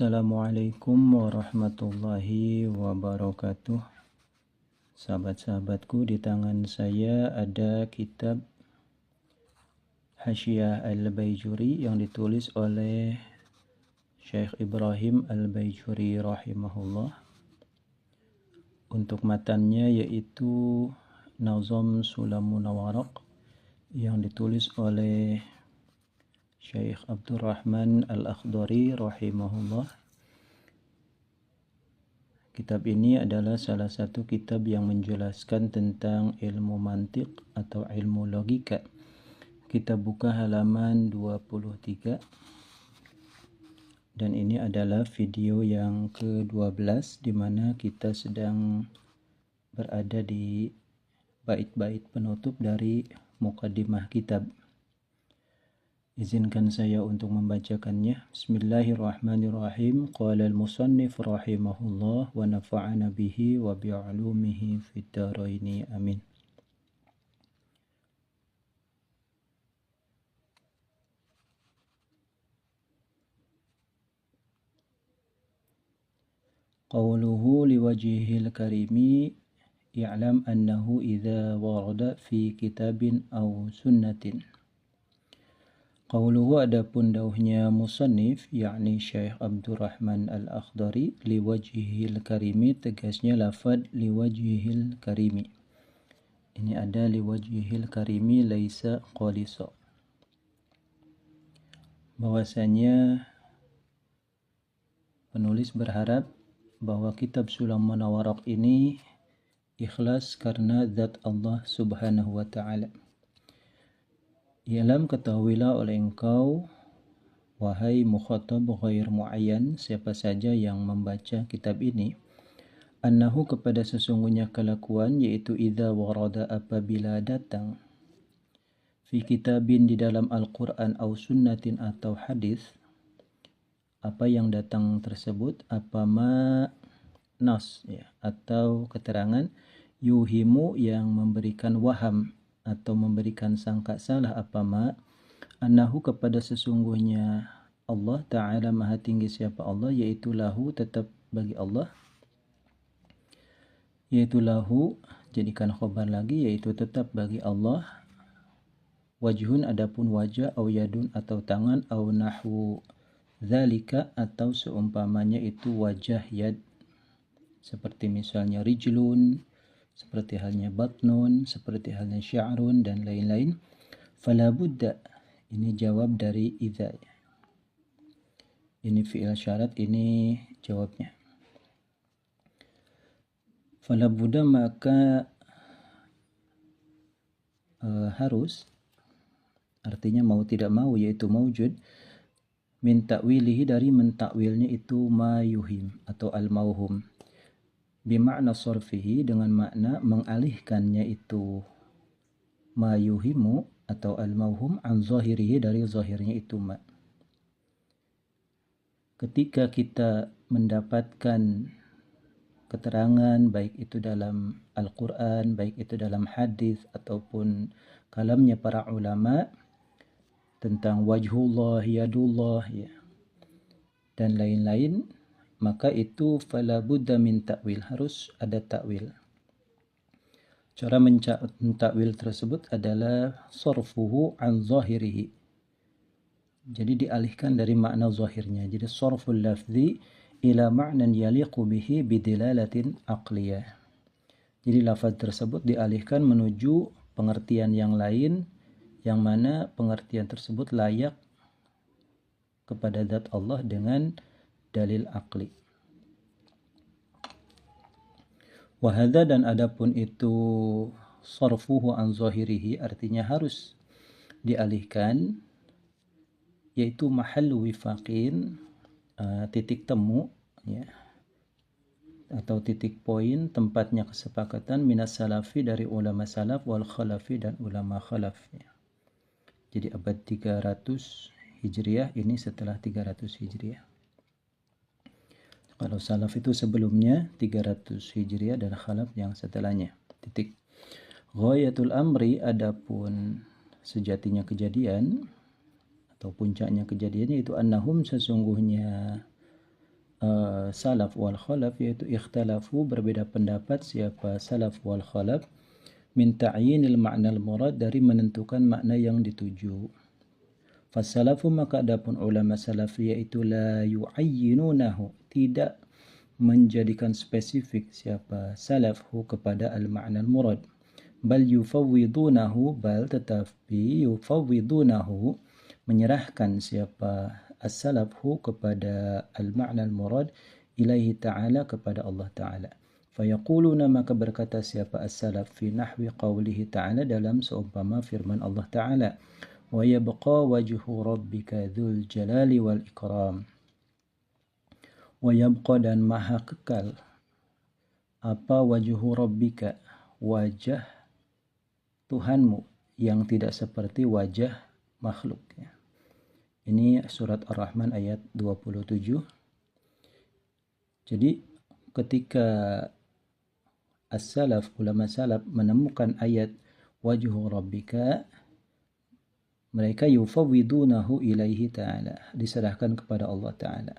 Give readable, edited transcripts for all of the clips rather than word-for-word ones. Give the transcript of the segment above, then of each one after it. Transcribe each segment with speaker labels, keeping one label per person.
Speaker 1: Assalamualaikum warahmatullahi wabarakatuh. Sahabat-sahabatku, di tangan saya ada kitab Hasyiah Al-Baijuri yang ditulis oleh Syekh Ibrahim Al-Baijuri rahimahullah. Untuk matannya yaitu Nazam Sulamun Waraq yang ditulis oleh Syekh Abdurrahman Al-Akhdari rahimahullah. Kitab ini adalah salah satu kitab yang menjelaskan tentang ilmu mantiq atau ilmu logika. Kita buka halaman 23. Dan ini adalah video yang ke-12 di mana kita sedang berada di bait-bait penutup dari muqaddimah kitab. Izinkan saya untuk membacakannya. Bismillahirrahmanirrahim. Qala al-musannif rahimahullah wa nafa'ana bihi wa bi'ulumihi fid dharaini amin. Qawluhu liwajhihil karimi i'lam annahu idza warada fi kitabin aw sunnatin. Qauluhu adapun dauhnya musannif yakni Syekh Abdurrahman Al-Akhdari liwajhihil karimi, tegasnya lafad liwajhihil karimi. Ini ada liwajhihil karimi laisa qalisa. Bahwasanya penulis berharap bahwa kitab Sulamun Waraq ini ikhlas karena zat Allah Subhanahu wa taala. Ialam, ketahuilah oleh engkau wahai mukhatab ghair muayyan, siapa saja yang membaca kitab ini, annahu kepada sesungguhnya kelakuan, yaitu idza warada apabila datang, fi kitabin di dalam Al-Quran au sunnatin atau hadis, apa yang datang tersebut, apa ma nas ya, atau keterangan yuhimu yang memberikan waham atau memberikan sangka salah, apa ma annahu kepada sesungguhnya Allah Ta'ala maha tinggi siapa Allah, yaitu lahu tetap bagi Allah, yaitu lahu jadikan khobar lagi, yaitu tetap bagi Allah, wajhun adapun wajah, au yadun atau tangan, au nahwu dzalika atau seumpamanya itu wajah yad, seperti misalnya rijlun, seperti halnya batnun, seperti halnya sya'run dan lain-lain. Fala budda, ini jawab dari idza. Ini fi'il syarat, ini jawabnya. Fala budda maka harus, artinya mau tidak mau, yaitu maujud, min ta'wilihi dari mentakwilnya itu ma yuhim atau al-mauhum, bimakna sorfihi dengan makna mengalihkannya itu ma yuhimu atau al-mauhum an zahirihi dari zahirnya itu ma. Ketika kita mendapatkan keterangan baik itu dalam Al-Quran, baik itu dalam hadis ataupun kalamnya para ulama tentang wajhullah, yadullah ya, dan lain-lain, maka itu fala budda min ta'wil, harus ada ta'wil. Cara mentakwil tersebut adalah sarfuhu an zahirihi, jadi dialihkan dari makna zahirnya. Jadi sarful lafzi ila ma'nan yaliqu bihi bidilalatin aqliyah, jadi lafaz tersebut dialihkan menuju pengertian yang lain, yang mana pengertian tersebut layak kepada zat Allah dengan dalil akli. Wahada, dan adapun itu sarfuhu an zahirihi, artinya harus dialihkan, yaitu mahal wifaqin, titik temu ya, atau titik poin, tempatnya kesepakatan, minas salafi dari ulama salaf, wal khalafi dan ulama khalaf ya. Jadi abad 300 Hijriah, ini setelah 300 Hijriah. Kalau salaf itu sebelumnya 300 Hijriah dan khalaf yang setelahnya. Titik. Ghayatul amri, adapun sejatinya kejadian atau puncaknya kejadian, itu annahum sesungguhnya salaf wal khalaf, yaitu ikhtalafu, berbeda pendapat siapa salaf wal khalaf, min ta'yinil ma'nal murad, dari menentukan makna yang dituju. Fasalafu, maka adapun ulama salaf, yaitu la yu'ayyinunahu, tidak menjadikan spesifik siapa salafhu kepada al-ma'nal murad, bal yufawwidunahu, bal tetapi yufawwidunahu, menyerahkan siapa as-salafhu kepada al-ma'nal murad, ilaihi ta'ala, kepada Allah ta'ala. Fayaquluna, maka berkata siapa as-salaf, fi nahwi qawlihi ta'ala, dalam seumpama firman Allah ta'ala, wa yabqa wajhu rabbika dzul jalali wal ikram. Wa yabqa, dan maha kekal, apa wajhu rabbika, wajah Tuhanmu, yang tidak seperti wajah makhluk. Ini surat Ar-Rahman ayat 27. Jadi ketika as-salaf, ulama salaf, menemukan ayat wajhu rabbika, mereka yufawwidunahu ilaihi ta'ala, diserahkan kepada Allah ta'ala.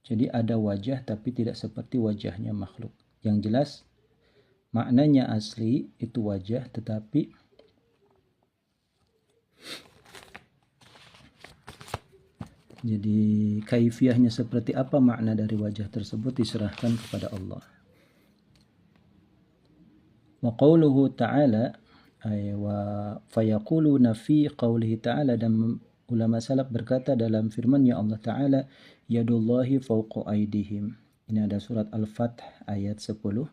Speaker 1: Jadi ada wajah tapi tidak seperti wajahnya makhluk. Yang jelas maknanya asli itu wajah, tetapi jadi kaifiyahnya seperti apa, makna dari wajah tersebut diserahkan kepada Allah. Wa qawluhu ta'ala, wa fayaquluna fi qawlihi ta'ala, dan ulama salaf berkata dalam firman-Nya Allah ta'ala, yadullahi fawqa aydihim. Ini ada surat Al-Fath ayat 10.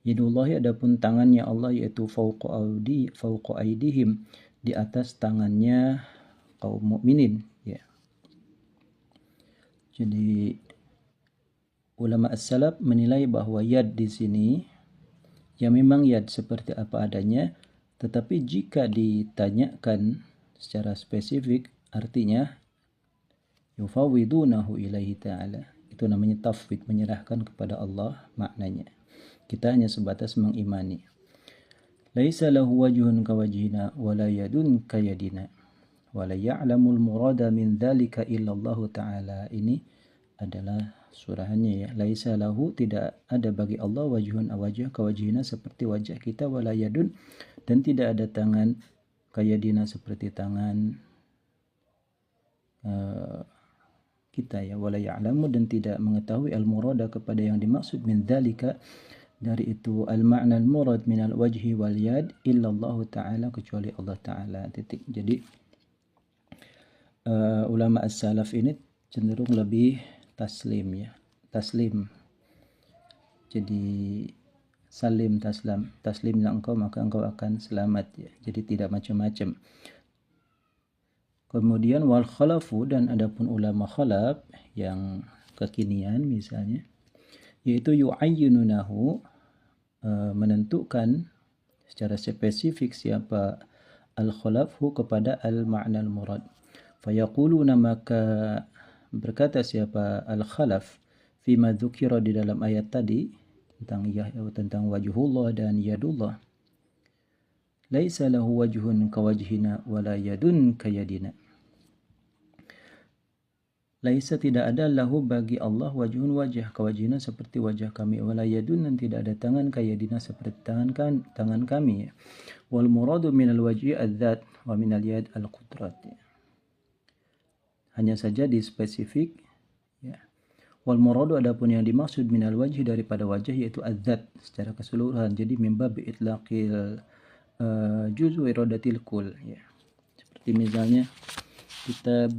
Speaker 1: Yadullahi, adapun tangannya Allah, yaitu fawqa aydihim, di atas tangannya kaum mukminin, ya. Jadi ulama as-salaf menilai bahwa yad di sini ya memang yad seperti apa adanya, tetapi jika ditanyakan secara spesifik, artinya yufawwidunahu ilaihi ta'ala, itu namanya tafwid, menyerahkan kepada Allah maknanya. Kita hanya sebatas mengimani. Laisa lahu wajhun kawajhina wala yadun kayadina wala ya'lamul murada min dzalika illallah ta'ala. Ini adalah surahannya, ya. Laisa lahu, tidak ada bagi Allah, wajhun, wajah, kawajhina, seperti wajah kita, wala yadun, dan tidak ada tangan, kayadina, seperti tangan kita, ya. Wala ya'lamu, dan tidak mengetahui al-murada, kepada yang dimaksud, min dzalika, dari itu, al-ma'na al-murad min al-wajhi wal yad, illallah ta'ala, kecuali Allah ta'ala. Titik. Jadi ulama as-salaf ini cenderung lebih taslim, ya. Taslim. Jadi salim taslam. Taslimlah engkau, maka engkau akan selamat, ya. Jadi tidak macam-macam. Kemudian wal khalafu, dan adapun ulama khalaf yang kekinian misalnya, yaitu yu'ayyinunahu, menentukan secara spesifik siapa al-khalafu kepada al-ma'na al-murad. Fayaquluna, maka berkata siapa al-khalaf, fima dzukira, di dalam ayat tadi tentang wajhullah dan yadullah, laisa lahu wajhun kawajhina wala yadun kayadina. Laisa, tidak ada, lahu, bagi Allah, wajhun, wajah, kawajhina, seperti wajah kami, wala yadun, dan tidak ada tangan, kayadina, seperti tangan kami, ya. Wal muradu minal wajhi adzat wa minal yad al-qudrat, ya. Hanya saja di spesifik, ya. Wal muradu, adapun yang dimaksud minal wajhi, daripada wajah, yaitu adzat secara keseluruhan. Jadi mimba bi itlaqil juz wa iradatil kul, ya. Seperti misalnya kita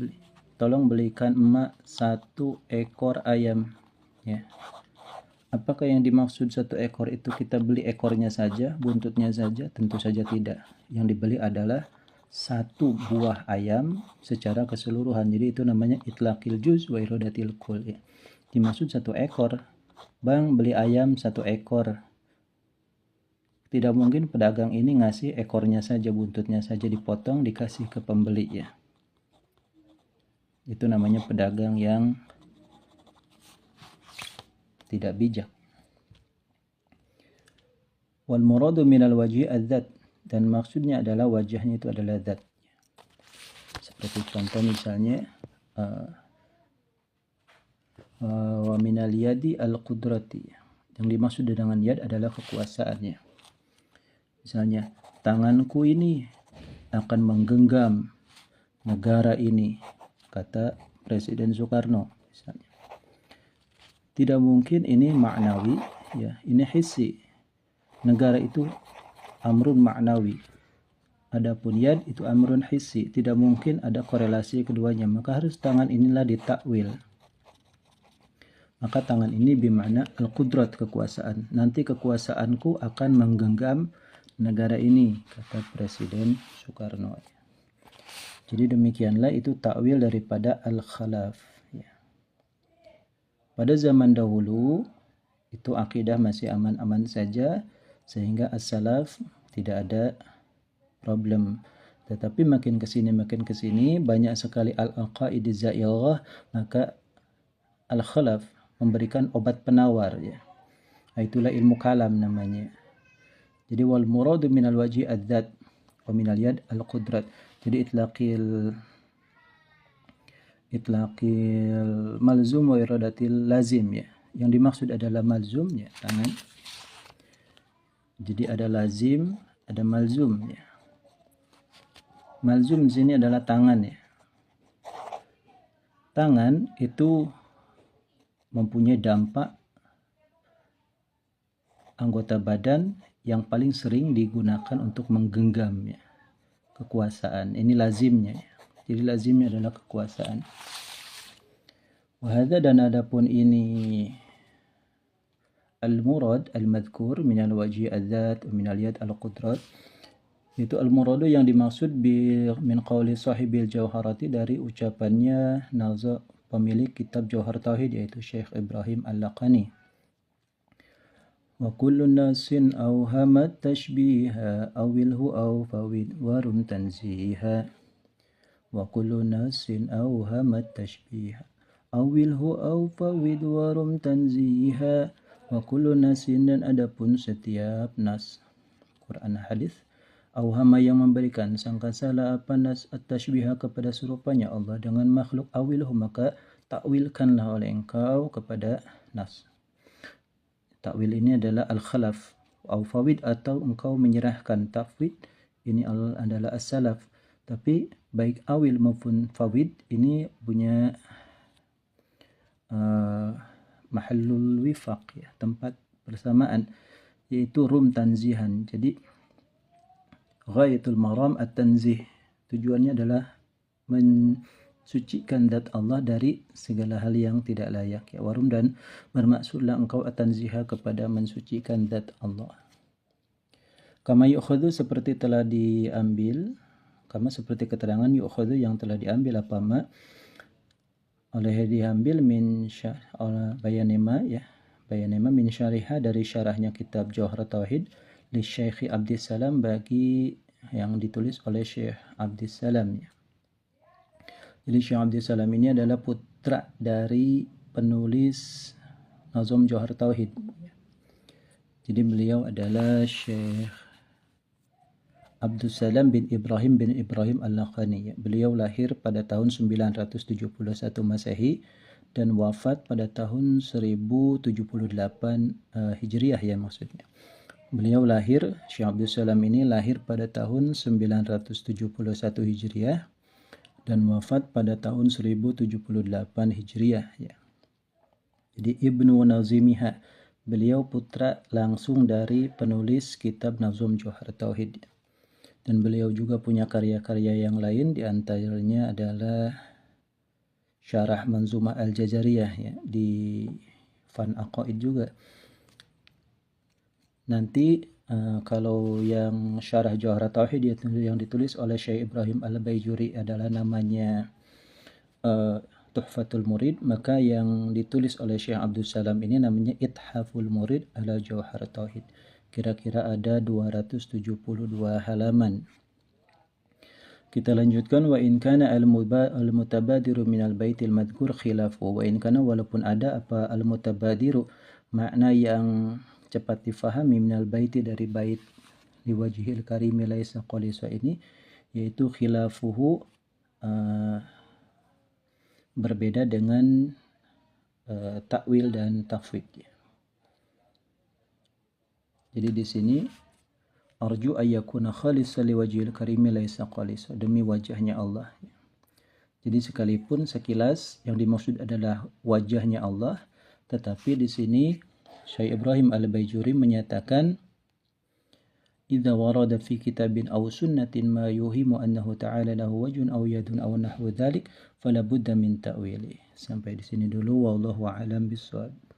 Speaker 1: tolong belikan emak 1 ekor ayam, ya. Apakah yang dimaksud 1 ekor itu kita beli ekornya saja, buntutnya saja? Tentu saja tidak. Yang dibeli adalah 1 buah ayam secara keseluruhan. Jadi itu namanya itlaqil juz wa iradatil kul, ya. Dimaksud 1 ekor. Bang, beli ayam 1 ekor. Tidak mungkin pedagang ini ngasih ekornya saja, buntutnya saja dipotong dikasih ke pembeli, ya. Itu namanya pedagang yang tidak bijak. Wal muradu minal wajhi adzat, dan maksudnya adalah wajahnya itu adalah zat. Seperti contoh misalnya Wa minal yadi al-qudrati. Yang dimaksud dengan yad adalah kekuasaannya. Misalnya, tanganku ini akan menggenggam negara ini, kata Presiden Soekarno misalnya. Tidak mungkin ini maknawi, ya, ini hissi. Negara itu amrun maknawi. Adapun yad itu amrun hissi, tidak mungkin ada korelasi keduanya, maka harus tangan inilah ditakwil. Maka tangan ini bermakna al-qudrat, kekuasaan. Nanti kekuasaanku akan menggenggam negara ini, kata Presiden Soekarno. Jadi demikianlah itu takwil daripada al-khalaf. Ya. Pada zaman dahulu itu akidah masih aman-aman saja, sehingga as-salaf tidak ada problem. Tetapi makin kesini banyak sekali al-aqaidiz za'ighah, maka al-khalaf memberikan obat penawar, ya. Itulah ilmu kalam namanya. Jadi wal muradu minal wajhi adzat wa minal yad al-qudrat. Jadi itlaqil malzum wa iradatil lazim, ya. Yang dimaksud adalah malzum, ya, tangan. Jadi ada lazim, ada malzum, ya. Malzum di sini adalah tangan, ya. Tangan itu mempunyai dampak anggota badan yang paling sering digunakan untuk menggenggam, ya, kekuasaan. Ini lazimnya, ya. Jadi lazimnya adalah kekuasaan. Wahada, dan adapun ini al-murad al-madhkur minal wajhi adzat wa minal yad al-qudrat, itu al-muradu yang dimaksud min qawli sahibil jauharati, dari ucapannya nazar pemilik kitab Jauhar Tauhid, yaitu Syekh Ibrahim Al-Laqani. Wa kullu nasin awhamat tashbiha awilhu aw fawid warum tanziha. Wa kullu nasin awhamat tashbiha awilhu aw fawid warum tanziha. Wa kullu nasin, dan adapun setiap nas Quran hadis, awhama yang memberikan sangka salah apa nas at-tashbiha kepada serupanya Allah dengan makhluk, awilhu maka takwilkanlah oleh engkau kepada nas. Takwil ini adalah al-khalaf, au fawid, atau engkau menyerahkan. Tafwid ini adalah as-salaf. Tapi baik awil maupun fawid ini punya mahallul wifaq, ya, tempat persamaan, yaitu rum tanzihan. Jadi ghayatul maram at-tanzih, tujuannya adalah mensucikan zat Allah dari segala hal yang tidak layak, ya. Warum, dan bermaksudlah engkau at-tanziha kepada mensucikan zat Allah. Kama yu'khadhu, seperti telah diambil, kama seperti keterangan yu'khadhu yang telah diambil, apa ma oleh diambil min bayanema, ya, bayanema min syariha, dari syarahnya kitab Jauhar Tauhid li Syekh Abdissalam, bagi yang ditulis oleh Syekh Abdissalam, ya. Jadi Syekh Abdissalam ini adalah putra dari penulis Nazm Jauhar Tauhid. Jadi beliau adalah Syekh Abdussalam bin Ibrahim Al-Laqani. Beliau lahir pada tahun 971 Masehi dan wafat pada tahun 1078 Hijriah, ya, maksudnya. Beliau lahir, Syekh Abdussalam ini lahir pada tahun 971 Hijriah dan wafat pada tahun 1078 Hijriah, ya. Jadi Ibnu Nazimiha, beliau putra langsung dari penulis kitab Nazm Jauhar Tauhid. Dan beliau juga punya karya-karya yang lain, diantaranya adalah Syarah Manzumah Al-Jajariyah, ya, di Fan Aqaid juga. Nanti kalau yang Syarah Jauhar Tauhid yang ditulis oleh Syekh Ibrahim Al-Baijuri adalah namanya Tuhfatul Murid, maka yang ditulis oleh Syekh Abdussalam ini namanya Ithaful Murid ala Jauhar Tauhid. Kira-kira ada 272 halaman. Kita lanjutkan, wa in kana al-mutabadiru minal baitil madhkur khilafu. Wa in kana, walaupun ada apa al-mutabadiru, makna yang cepat difahami, minal baiti, dari bait liwajhil karimi laisa qalisa ini, yaitu khilafuhu, berbeda dengan takwil dan tafwid. Jadi di sini arju ayyakuna khalisan liwajhil karimi laisa qalisa, demi wajahnya Allah. Jadi sekalipun sekilas yang dimaksud adalah wajahnya Allah, tetapi di sini Syekh Ibrahim Al-Baijuri menyatakan idza warada fi kitabin aw sunnatin ma yuhimu annahu ta'ala lahu wajhun aw yadun aw nahwu dzalik fala budda min ta'wili. Sampai di sini dulu, wallahu a'lam bissawab.